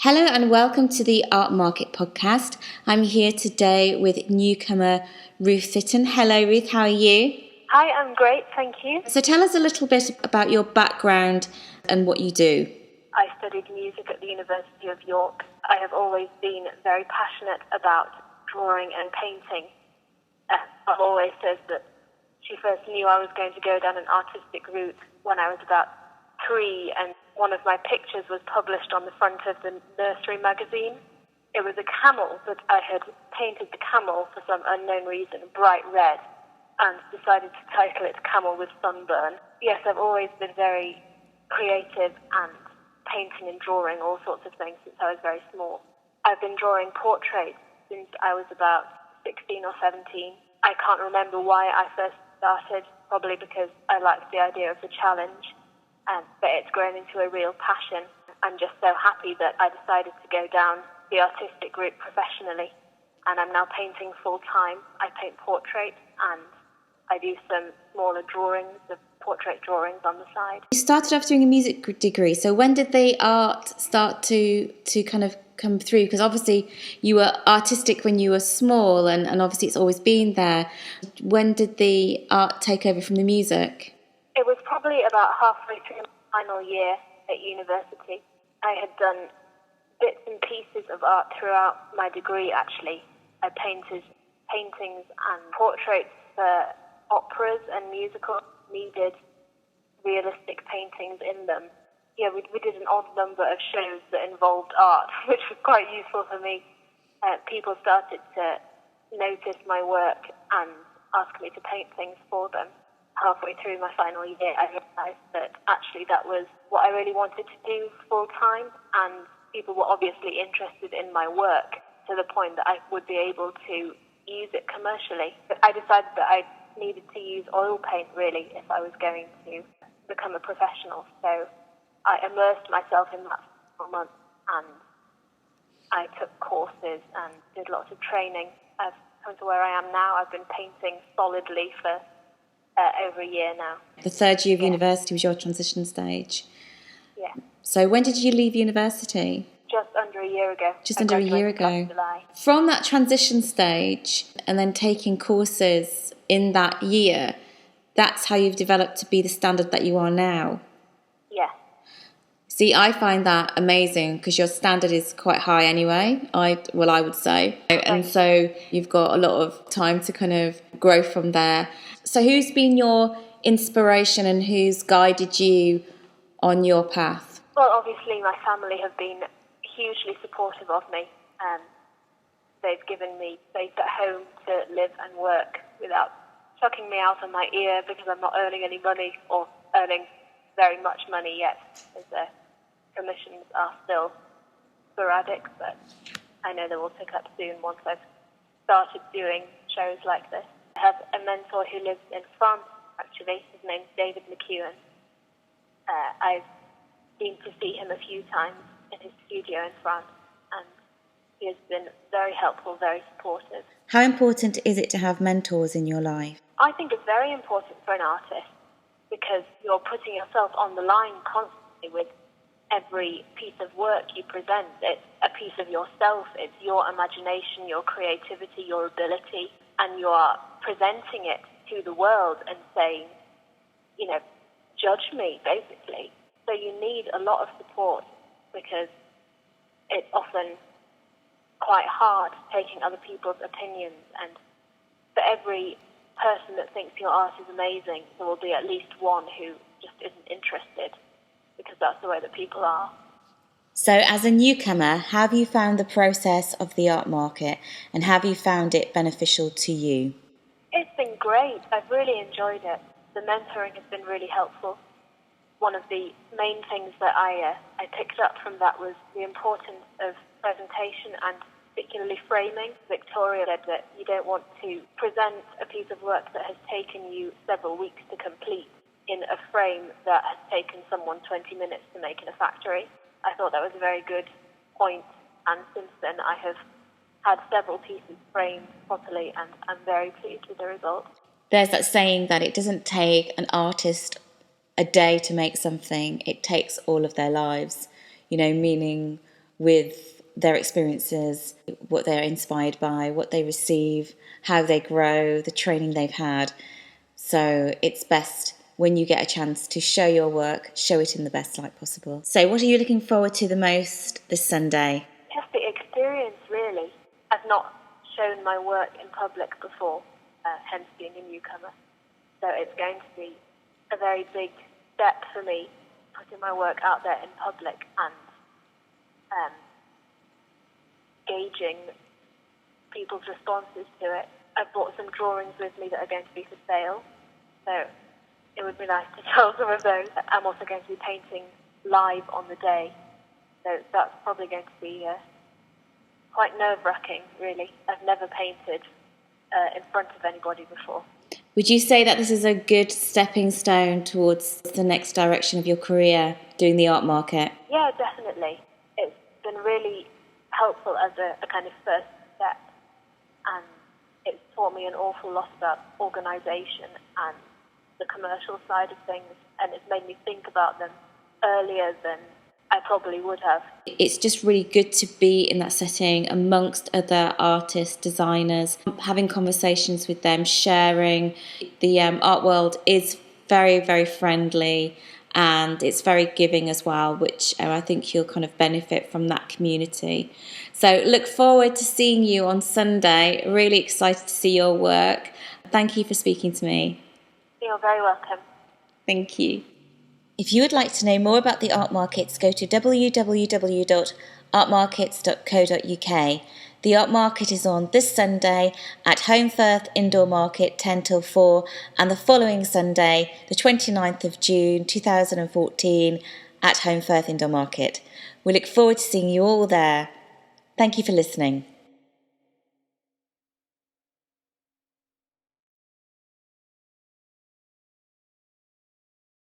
Hello and welcome to the Art Market podcast. I'm here today with newcomer Ruth Fitton. Hello Ruth, how are you? Hi, I'm great, thank you. So tell us a little bit about your background and what you do. I studied music at the University of York. I have always been very passionate about drawing and painting. I've always said that she first knew I was going to go down an artistic route when I was about 3, and one of my pictures was published on the front of the nursery magazine. It was a camel, but I had painted the camel for some unknown reason bright red and decided to title it Camel with Sunburn. Yes, I've always been very creative and painting and drawing all sorts of things since I was very small. I've been drawing portraits since I was about 16 or 17. I can't remember why I first started, probably because I liked the idea of the challenge, but it's grown into a real passion. I'm just so happy that I decided to go down the artistic route professionally, and I'm now painting full-time. I paint portraits and I do some smaller drawings, of portrait drawings on the side. You started off doing a music degree, so when did the art start to kind of come through? Because obviously you were artistic when you were small, and obviously it's always been there. When did the art take over from the music? It was probably about halfway through my final year at university. I had done bits and pieces of art throughout my degree, actually. I painted paintings and portraits for operas and musicals needed realistic paintings in them. Yeah, we did an odd number of shows that involved art, which was quite useful for me. People started to notice my work and ask me to paint things for them. Halfway through my final year, I realised that actually that was what I really wanted to do full time, and people were obviously interested in my work to the point that I would be able to use it commercially. But I decided that I needed to use oil paint, really, if I was going to become a professional. So I immersed myself in that for months, and I took courses and did lots of training. I've come to where I am now. I've been painting solidly for over a year now. The third year of university was your transition stage. Yeah. So when did you leave university? Just under a year ago. Just under a year ago. From that transition stage and then taking courses in that year, that's how you've developed to be the standard that you are now. Yeah. See, I find that amazing because your standard is quite high anyway, I would say. And so you've got a lot of time to kind of grow from there. So who's been your inspiration and who's guided you on your path? Well, obviously my family have been hugely supportive of me. They've given me space at home to live and work without chucking me out on my ear because I'm not earning any money or earning very much money yet, as the commissions are still sporadic, but I know they will pick up soon once I've started doing shows like this. I have a mentor who lives in France, actually. His name's David McEwen. I've been to see him a few times in his studio in France, and he has been very helpful, very supportive. How important is it to have mentors in your life? I think it's very important for an artist because you're putting yourself on the line constantly with every piece of work you present. It's a piece of yourself, it's your imagination, your creativity, your ability, and you are presenting it to the world and saying, judge me, basically. So you need a lot of support because it's often quite hard taking other people's opinions, and for every person that thinks your art is amazing, there will be at least one who just isn't interested, because that's the way that people are. So as a newcomer, have you found the process of the art market, and have you found it beneficial to you? It's been great. I've really enjoyed it. The mentoring has been really helpful. One of the main things that I picked up from that was the importance of presentation and particularly framing. Victoria said that you don't want to present a piece of work that has taken you several weeks to complete in a frame that has taken someone 20 minutes to make in a factory. I thought that was a very good point, and since then I have had several pieces framed properly, and I'm very pleased with the result. There's that saying that it doesn't take an artist a day to make something, it takes all of their lives, meaning with their experiences, what they're inspired by, what they receive, how they grow, the training they've had. So it's best when you get a chance to show your work, show it in the best light possible. So what are you looking forward to the most this Sunday? Just the experience, really. I've not shown my work in public before, hence being a newcomer. So it's going to be a very big step for me, putting my work out there in public and gauging people's responses to it. I've brought some drawings with me that are going to be for sale, so it would be nice to sell some of those. I'm also going to be painting live on the day, so that's probably going to be quite nerve-wracking, really. I've never painted in front of anybody before. Would you say that this is a good stepping stone towards the next direction of your career, doing the art market? Yeah, definitely. It's been really helpful as a kind of first step, and it's taught me an awful lot about organisation and the commercial side of things, and it's made me think about them earlier than I probably would have. It's just really good to be in that setting amongst other artists, designers, having conversations with them, sharing. The art world is very, very friendly, and it's very giving as well, which I think you'll kind of benefit from that community. So look forward to seeing you on Sunday. Really excited to see your work. Thank you for speaking to me. You're very welcome. Thank you. If you would like to know more about the art markets, go to www.artmarkets.co.uk. The art market is on this Sunday at Holmfirth Indoor Market 10 till 4, and the following Sunday, the 29th of June 2014, at Holmfirth Indoor Market. We look forward to seeing you all there. Thank you for listening.